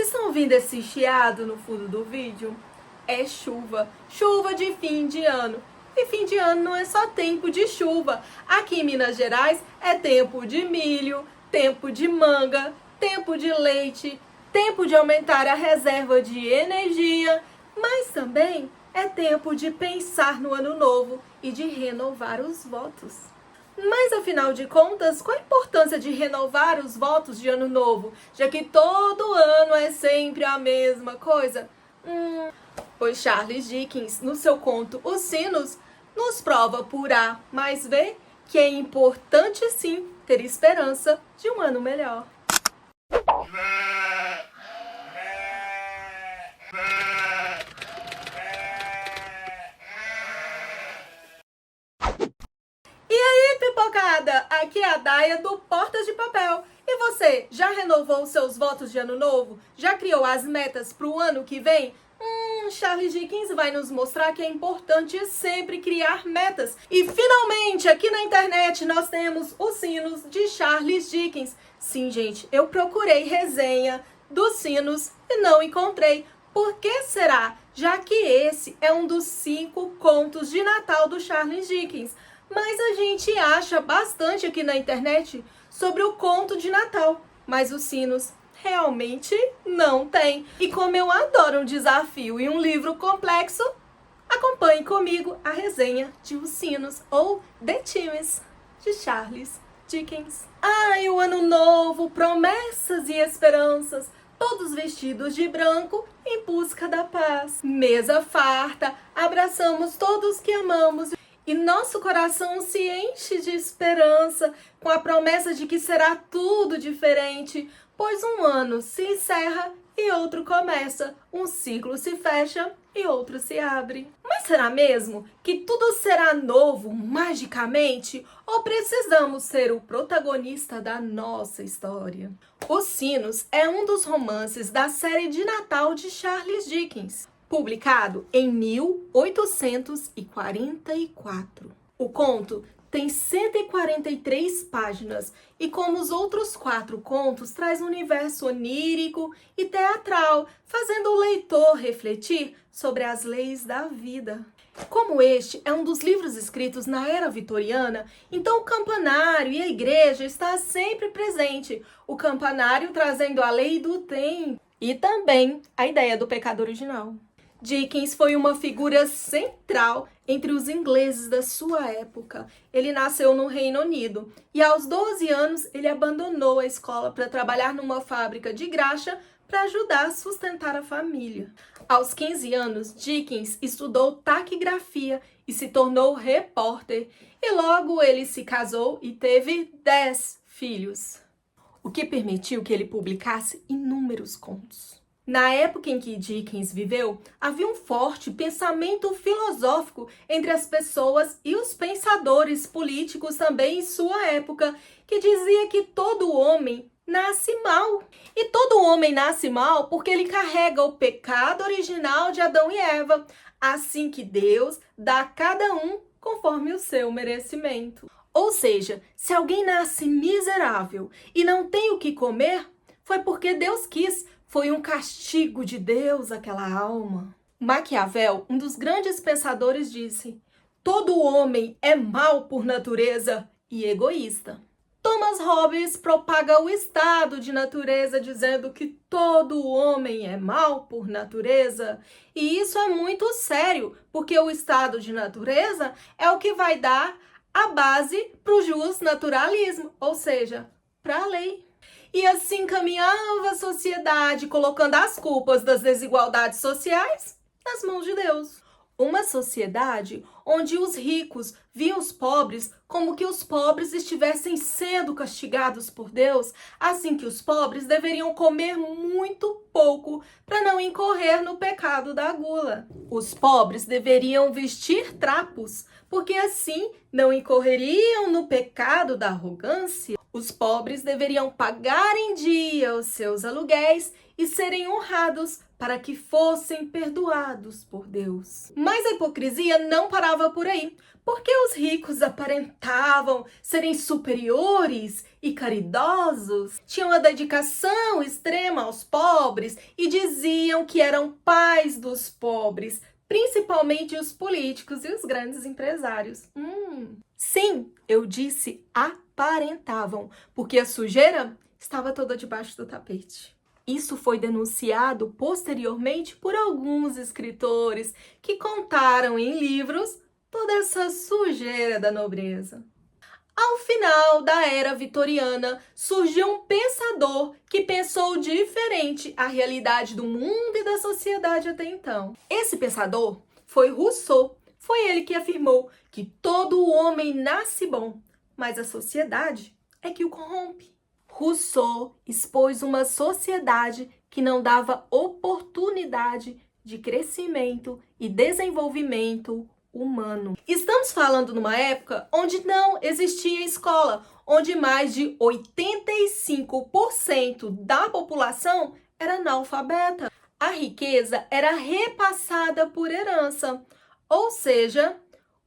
Vocês estão ouvindo esse chiado no fundo do vídeo? É chuva. Chuva de fim de ano. E fim de ano não é só tempo de chuva. Aqui em Minas Gerais é tempo de milho, tempo de manga, tempo de leite, tempo de aumentar a reserva de energia, mas também é tempo de pensar no ano novo e de renovar os votos. Mas, afinal de contas, qual a importância de renovar os votos de ano novo, já que todo ano é sempre a mesma coisa? Pois Charles Dickens, no seu conto Os Sinos, nos prova por A mais B que é importante sim ter esperança de um ano melhor. E aí, pipocada? Aqui é a Daia do Portas de Papel. E você, já renovou os seus votos de ano novo? Já criou as metas para o ano que vem? Charles Dickens vai nos mostrar que é importante sempre criar metas. E finalmente, aqui na internet, nós temos Os Sinos de Charles Dickens. Sim, gente, eu procurei resenha dos Sinos e não encontrei. Por que será? Já que esse é um dos 5 contos de Natal do Charles Dickens. Mas a gente acha bastante aqui na internet sobre o conto de Natal. Mas Os Sinos realmente não tem. E como eu adoro um desafio e um livro complexo, acompanhe comigo a resenha de Os Sinos, ou The Times, de Charles Dickens. Ai, o ano novo, promessas e esperanças, todos vestidos de branco em busca da paz. Mesa farta, abraçamos todos que amamos e nosso coração se enche de esperança com a promessa de que será tudo diferente, pois um ano se encerra e outro começa, um ciclo se fecha e outro se abre. Mas será mesmo que tudo será novo magicamente? Ou precisamos ser o protagonista da nossa história? Os Sinos é um dos romances da série de Natal de Charles Dickens, publicado em 1844. O conto tem 143 páginas e, como os outros 4 contos, traz um universo onírico e teatral, fazendo o leitor refletir sobre as leis da vida. Como este é um dos livros escritos na era vitoriana, então o campanário e a igreja está sempre presente. O campanário trazendo a lei do tempo e também a ideia do pecado original. Dickens foi uma figura central entre os ingleses da sua época. Ele nasceu no Reino Unido e aos 12 anos ele abandonou a escola para trabalhar numa fábrica de graxa para ajudar a sustentar a família. Aos 15 anos, Dickens estudou taquigrafia e se tornou repórter. E logo ele se casou e teve 10 filhos, o que permitiu que ele publicasse inúmeros contos. Na época em que Dickens viveu, havia um forte pensamento filosófico entre as pessoas e os pensadores políticos também em sua época, que dizia que todo homem nasce mal. E todo homem nasce mal porque ele carrega o pecado original de Adão e Eva, assim que Deus dá a cada um conforme o seu merecimento. Ou seja, se alguém nasce miserável e não tem o que comer, foi porque Deus quis. Foi um castigo de Deus aquela alma. Maquiavel, um dos grandes pensadores, disse: todo homem é mau por natureza e egoísta. Thomas Hobbes propaga o estado de natureza, dizendo que todo homem é mau por natureza. E isso é muito sério, porque o estado de natureza é o que vai dar a base para o justnaturalismo, ou seja, para a lei. E assim caminhava a sociedade, colocando as culpas das desigualdades sociais nas mãos de Deus. Uma sociedade onde os ricos viam os pobres como que os pobres estivessem sendo castigados por Deus, assim que os pobres deveriam comer muito pouco para não incorrer no pecado da gula. Os pobres deveriam vestir trapos, porque assim não incorreriam no pecado da arrogância. Os pobres deveriam pagar em dia os seus aluguéis e serem honrados para que fossem perdoados por Deus. Mas a hipocrisia não parava por aí, porque os ricos aparentavam serem superiores e caridosos, tinham a dedicação extrema aos pobres e diziam que eram pais dos pobres, principalmente os políticos e os grandes empresários. Sim, eu disse aparentavam, porque a sujeira estava toda debaixo do tapete. Isso foi denunciado posteriormente por alguns escritores que contaram em livros toda essa sujeira da nobreza. Ao final da era vitoriana, surgiu um pensador que pensou diferente a realidade do mundo e da sociedade até então. Esse pensador foi Rousseau. Foi ele que afirmou que todo homem nasce bom, mas a sociedade é que o corrompe. Rousseau expôs uma sociedade que não dava oportunidade de crescimento e desenvolvimento humano. Estamos falando numa época onde não existia escola, onde mais de 85% da população era analfabeta. A riqueza era repassada por herança, ou seja,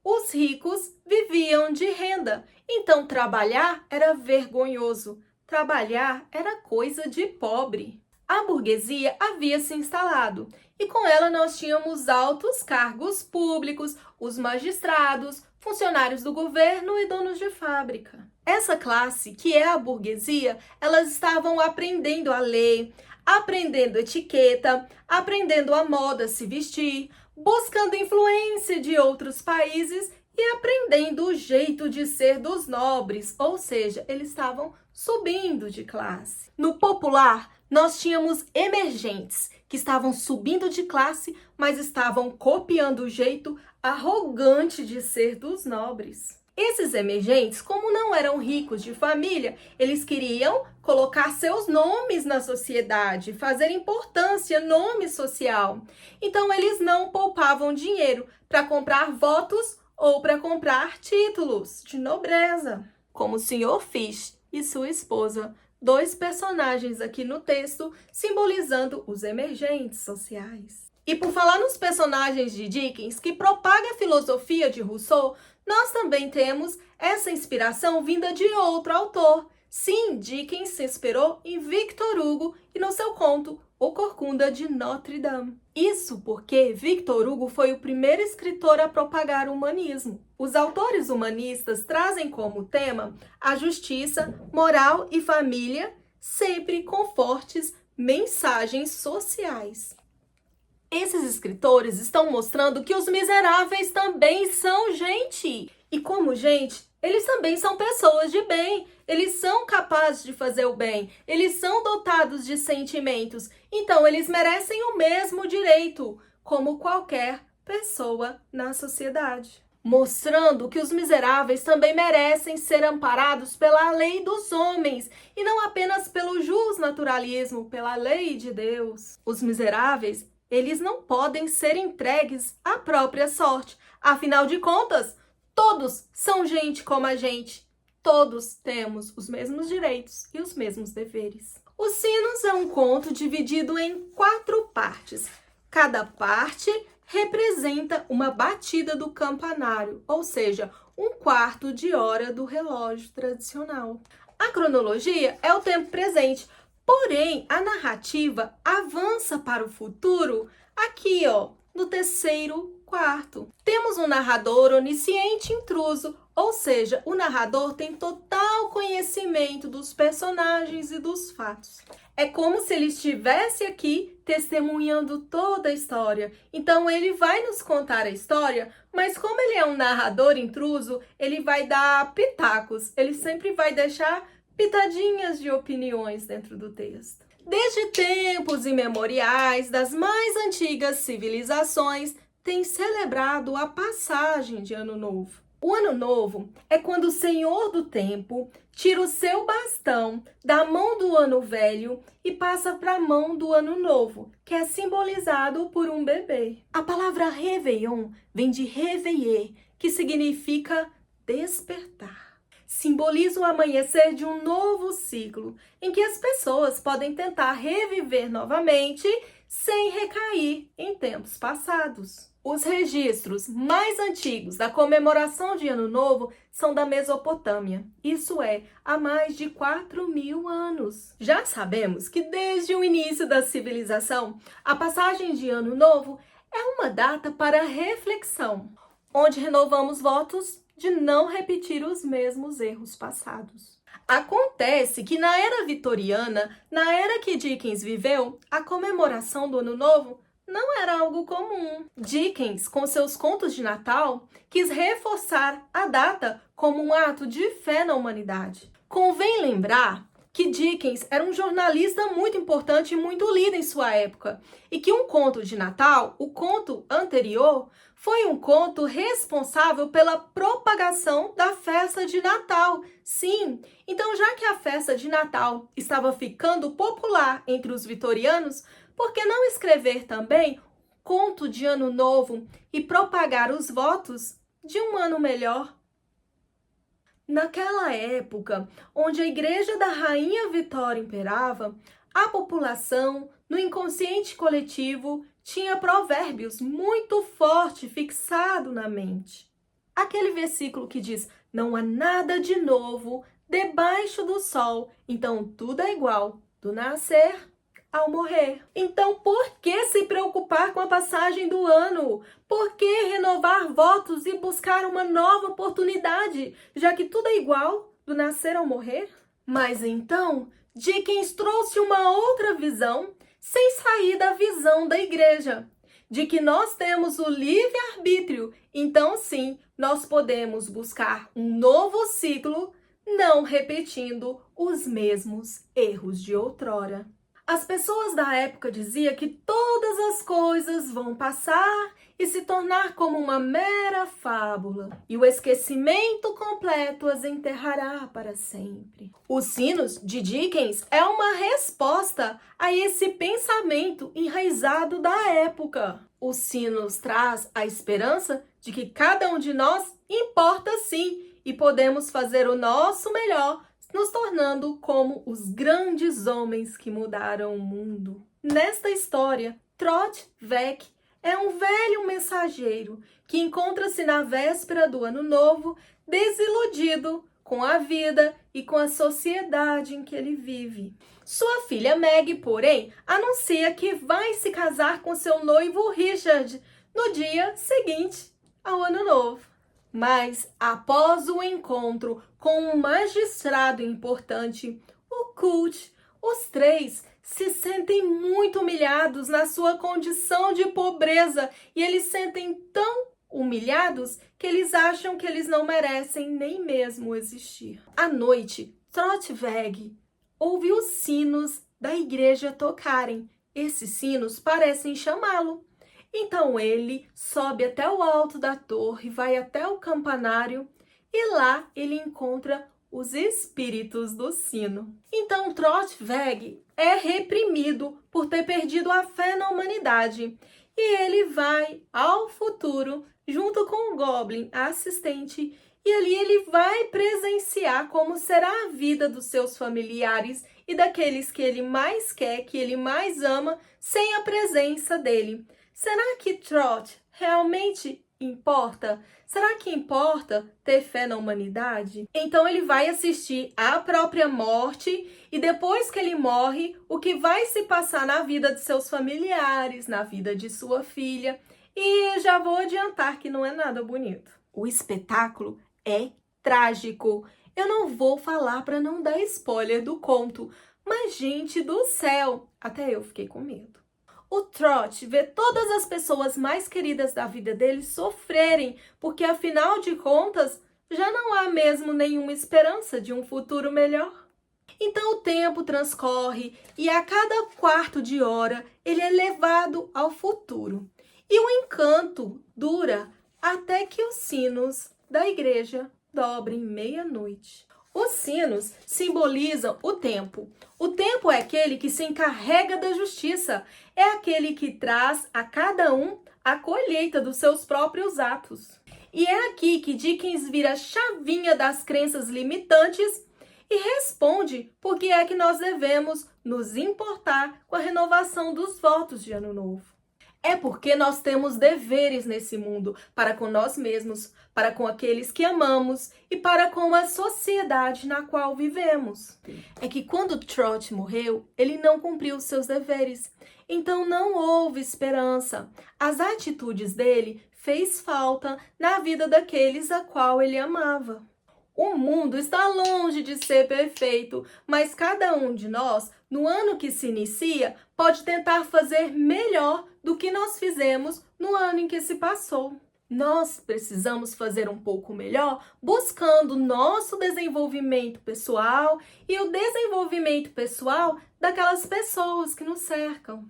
os ricos viviam de renda. Então trabalhar era vergonhoso, trabalhar era coisa de pobre. A burguesia havia se instalado e com ela nós tínhamos altos cargos públicos, os magistrados, funcionários do governo e donos de fábrica. Essa classe, que é a burguesia, elas estavam aprendendo a ler, aprendendo etiqueta, aprendendo a moda se vestir, buscando influência de outros países e aprendendo o jeito de ser dos nobres, ou seja, eles estavam subindo de classe. No popular, nós tínhamos emergentes, que estavam subindo de classe, mas estavam copiando o jeito arrogante de ser dos nobres. Esses emergentes, como não eram ricos de família, eles queriam colocar seus nomes na sociedade, fazer importância, nome social. Então, eles não poupavam dinheiro para comprar votos ou para comprar títulos de nobreza. Como o Sr. Fish e sua esposa, dois personagens aqui no texto simbolizando os emergentes sociais. E por falar nos personagens de Dickens, que propaga a filosofia de Rousseau, nós também temos essa inspiração vinda de outro autor. Sim, Dickens se inspirou em Victor Hugo e no seu conto O Corcunda de Notre Dame. Isso porque Victor Hugo foi o primeiro escritor a propagar o humanismo. Os autores humanistas trazem como tema a justiça, moral e família, sempre com fortes mensagens sociais. Esses escritores estão mostrando que os miseráveis também são gente. E como gente, eles também são pessoas de bem. Eles são capazes de fazer o bem. Eles são dotados de sentimentos. Então, eles merecem o mesmo direito, como qualquer pessoa na sociedade. Mostrando que os miseráveis também merecem ser amparados pela lei dos homens e não apenas pelo justnaturalismo, pela lei de Deus. Os miseráveis, eles não podem ser entregues à própria sorte. Afinal de contas, todos são gente como a gente. Todos temos os mesmos direitos e os mesmos deveres. Os Sinos é um conto dividido em 4 partes. Cada parte representa uma batida do campanário, ou seja, 1/4 de hora do relógio tradicional. A cronologia é o tempo presente, porém a narrativa avança para o futuro aqui, no 3º quarto. Temos um narrador onisciente intruso, ou seja, o narrador tem total conhecimento dos personagens e dos fatos. É como se ele estivesse aqui testemunhando toda a história. Então ele vai nos contar a história, mas como ele é um narrador intruso, ele vai dar pitacos. Ele sempre vai deixar pitadinhas de opiniões dentro do texto. Desde tempos imemoriais, das mais antigas civilizações, tem celebrado a passagem de Ano Novo. O Ano Novo é quando o Senhor do Tempo tira o seu bastão da mão do Ano Velho e passa para a mão do Ano Novo, que é simbolizado por um bebê. A palavra Réveillon vem de réveiller, que significa despertar. simboliza o amanhecer de um novo ciclo, em que as pessoas podem tentar reviver novamente sem recair em tempos passados. Os registros mais antigos da comemoração de Ano Novo são da Mesopotâmia, isso é, há mais de 4.000 anos. Já sabemos que desde o início da civilização, a passagem de Ano Novo é uma data para reflexão, onde renovamos votos de não repetir os mesmos erros passados. Acontece que na era vitoriana, na era que Dickens viveu, a comemoração do Ano Novo não era algo comum. Dickens, com seus contos de Natal, quis reforçar a data como um ato de fé na humanidade. Convém lembrar que Dickens era um jornalista muito importante e muito lido em sua época, e que um conto de Natal, o conto anterior, foi um conto responsável pela propagação da festa de Natal. Sim, então já que a festa de Natal estava ficando popular entre os vitorianos, por que não escrever também conto de Ano Novo e propagar os votos de um ano melhor? Naquela época, onde a Igreja da Rainha Vitória imperava, a população, no inconsciente coletivo, tinha provérbios muito forte fixado na mente. Aquele versículo que diz: não há nada de novo debaixo do sol, então tudo é igual, do nascer ao morrer. Então, por que se preocupar com a passagem do ano? Por que renovar votos e buscar uma nova oportunidade, já que tudo é igual, do nascer ao morrer? Mas então, Dickens trouxe uma outra visão, sem sair da visão da igreja, de que nós temos o livre-arbítrio, então sim, nós podemos buscar um novo ciclo, não repetindo os mesmos erros de outrora. As pessoas da época diziam que todas as coisas vão passar e se tornar como uma mera fábula, e o esquecimento completo as enterrará para sempre. Os Sinos de Dickens é uma resposta a esse pensamento enraizado da época. Os Sinos traz a esperança de que cada um de nós importa sim e podemos fazer o nosso melhor, nos tornando como os grandes homens que mudaram o mundo. Nesta história, Trot Veck é um velho mensageiro que encontra-se na véspera do Ano Novo, desiludido com a vida e com a sociedade em que ele vive. Sua filha Meg, porém, anuncia que vai se casar com seu noivo Richard no dia seguinte ao Ano Novo. Mas, após o encontro com um magistrado importante, o Cult, os três se sentem muito humilhados na sua condição de pobreza e eles sentem tão humilhados que eles acham que eles não merecem nem mesmo existir. À noite, Trotweg ouve os sinos da igreja tocarem. Esses sinos parecem chamá-lo. Então ele sobe até o alto da torre, vai até o campanário e lá ele encontra os espíritos do sino. Então Trotweg é reprimido por ter perdido a fé na humanidade e ele vai ao futuro junto com o Goblin, a assistente, e ali ele vai presenciar como será a vida dos seus familiares e daqueles que ele mais quer, que ele mais ama, sem a presença dele. Será que Trot realmente importa? Será que importa ter fé na humanidade? Então ele vai assistir à própria morte e depois que ele morre, o que vai se passar na vida de seus familiares, na vida de sua filha. E já vou adiantar que não é nada bonito. O espetáculo é trágico. Eu não vou falar para não dar spoiler do conto, mas gente do céu, até eu fiquei com medo. O Trot vê todas as pessoas mais queridas da vida dele sofrerem, porque afinal de contas, já não há mesmo nenhuma esperança de um futuro melhor. Então o tempo transcorre e a cada quarto de hora ele é levado ao futuro. E o encanto dura até que os sinos da igreja dobrem meia-noite. Os sinos simbolizam o tempo. O tempo é aquele que se encarrega da justiça, é aquele que traz a cada um a colheita dos seus próprios atos. E é aqui que Dickens vira a chavinha das crenças limitantes e responde por que é que nós devemos nos importar com a renovação dos votos de Ano Novo. É porque nós temos deveres nesse mundo para com nós mesmos, para com aqueles que amamos e para com a sociedade na qual vivemos. É que quando Trot morreu, ele não cumpriu os seus deveres. Então não houve esperança. As atitudes dele fez falta na vida daqueles a qual ele amava. O mundo está longe de ser perfeito, mas cada um de nós, no ano que se inicia, pode tentar fazer melhor do que nós fizemos no ano em que se passou. Nós precisamos fazer um pouco melhor, buscando nosso desenvolvimento pessoal e o desenvolvimento pessoal daquelas pessoas que nos cercam.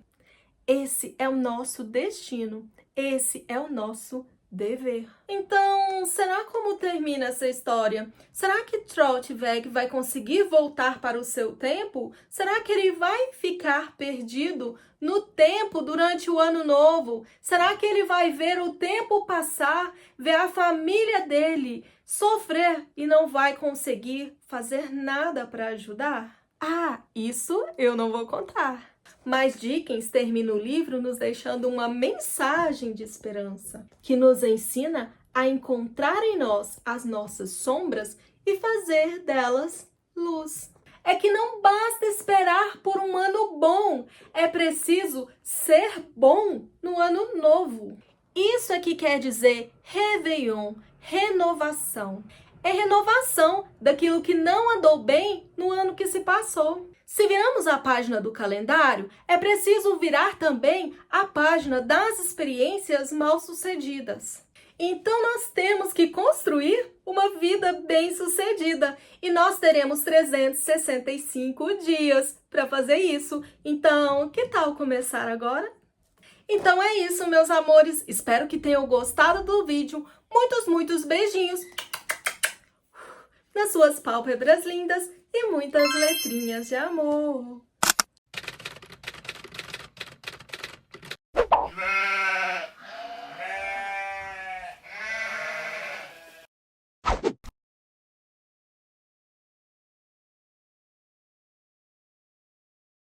Esse é o nosso destino, esse é o nosso dever. Então, será como termina essa história? Será que Trotweg vai conseguir voltar para o seu tempo? Será que ele vai ficar perdido no tempo durante o ano novo? Será que ele vai ver o tempo passar, ver a família dele sofrer e não vai conseguir fazer nada para ajudar? Ah, isso eu não vou contar. Mas Dickens termina o livro nos deixando uma mensagem de esperança, que nos ensina a encontrar em nós as nossas sombras e fazer delas luz. É que não basta esperar por um ano bom, é preciso ser bom no ano novo. Isso é que quer dizer Réveillon, renovação. É renovação daquilo que não andou bem no ano que se passou. Se viramos a página do calendário, é preciso virar também a página das experiências mal-sucedidas. Então, nós temos que construir uma vida bem-sucedida e nós teremos 365 dias para fazer isso. Então, que tal começar agora? Então é isso, meus amores. Espero que tenham gostado do vídeo. Muitos beijinhos nas suas pálpebras lindas e muitas letrinhas de amor.